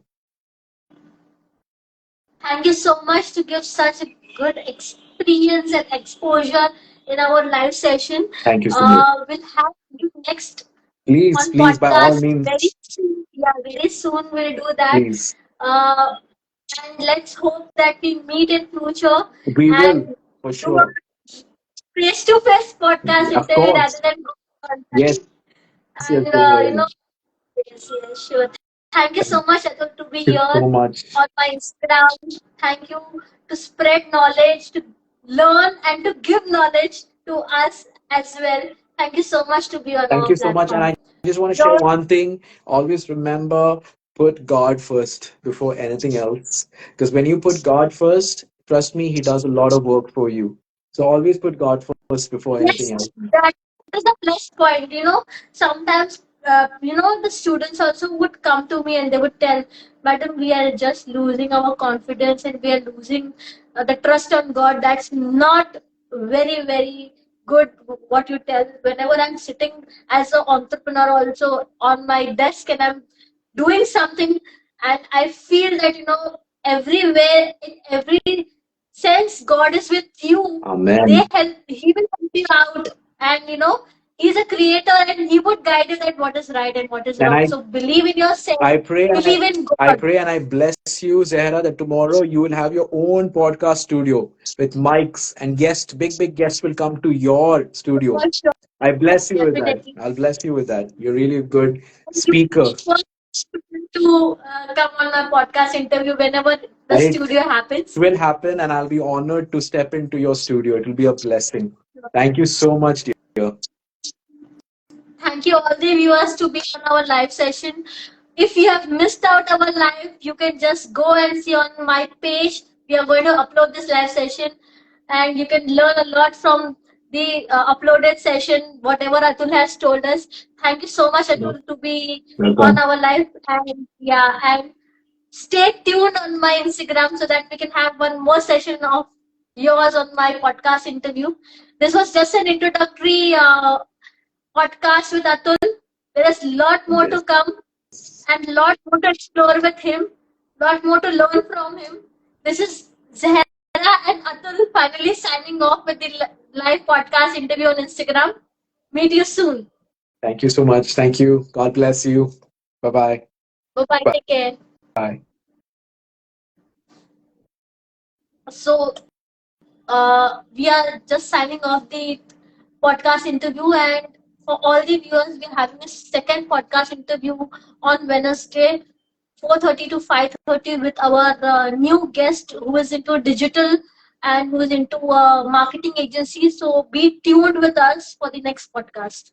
Speaker 2: Thank you so much to give such a good experience and exposure in our live session.
Speaker 1: Thank you, Sunil.
Speaker 2: We'll have you next
Speaker 1: Please,
Speaker 2: on
Speaker 1: please, by all
Speaker 2: podcast very
Speaker 1: means,
Speaker 2: soon. Yeah, very soon we'll do that.
Speaker 1: please.
Speaker 2: Uh, and let's hope that we meet in future
Speaker 1: We will,
Speaker 2: and
Speaker 1: for
Speaker 2: do a
Speaker 1: sure.
Speaker 2: face-to-face podcast
Speaker 1: Of
Speaker 2: interview rather
Speaker 1: course.
Speaker 2: than online.
Speaker 1: Yes, yes,
Speaker 2: And
Speaker 1: don't worry.
Speaker 2: yes, yes, sure. Thank you so much, Atul, to be
Speaker 1: Thank you
Speaker 2: here
Speaker 1: so much.
Speaker 2: on my Instagram. Thank you to spread knowledge, to learn, and to give knowledge to us as well. Thank you so much to be on
Speaker 1: Thank
Speaker 2: our
Speaker 1: you so much. And
Speaker 2: platform.
Speaker 1: I just want to share
Speaker 2: Your
Speaker 1: one thing. Always remember, put God first before anything else. Because when you put God first, trust me, He does a lot of work for you. So always put God first before anything
Speaker 2: Yes,
Speaker 1: else.
Speaker 2: that is the plus point. Sometimes, the students also would come to me and they would tell, Madam, we are just losing our confidence and we are losing the trust on God. That's not very, very good what you tell. Whenever I'm sitting as an entrepreneur also on my desk and I'm doing something and I feel that, everywhere, in every sense, God is with you.
Speaker 1: Amen.
Speaker 2: He will help you out, and he's a creator and he would guide you that what is right and what is
Speaker 1: And
Speaker 2: wrong. So believe in yourself,
Speaker 1: I pray and
Speaker 2: believe in
Speaker 1: I
Speaker 2: God.
Speaker 1: pray and I bless you, Zahra, that tomorrow you will have your own podcast studio with mics and guests. Big guests will come to your studio.
Speaker 2: For sure,
Speaker 1: I bless you with that.
Speaker 2: definitely.
Speaker 1: I'll bless you with that. You're really a good
Speaker 2: And you
Speaker 1: speaker.
Speaker 2: want to come on my podcast interview whenever the
Speaker 1: And it
Speaker 2: studio happens.
Speaker 1: will happen, and I'll be honored to step into your studio. It will be a blessing. Thank you so much, dear.
Speaker 2: Thank you all the viewers to be on our live session. If you have missed out our live, you can just go and see on my page. We are going to upload this live session and you can learn a lot from the uploaded session, whatever Atul has told us. Thank you so much, Atul, to be on
Speaker 1: Welcome.
Speaker 2: our live. And yeah, and stay tuned on my Instagram so that we can have one more session of yours on my podcast interview. This was just an introductory podcast with Atul. There is a lot more to
Speaker 1: Yes.
Speaker 2: come and lot more to explore with him, lot more to learn from him. This is Zahra and Atul finally signing off with the live podcast interview on Instagram. Meet you soon.
Speaker 1: Thank you so much. Thank you. God bless you. Bye bye.
Speaker 2: Bye bye. Take care.
Speaker 1: Bye.
Speaker 2: So, we are just signing off the podcast interview, and for all the viewers, we're having a second podcast interview on Wednesday, 4:30 to 5:30 with our new guest who is into digital and who is into marketing agency. So be tuned with us for the next podcast.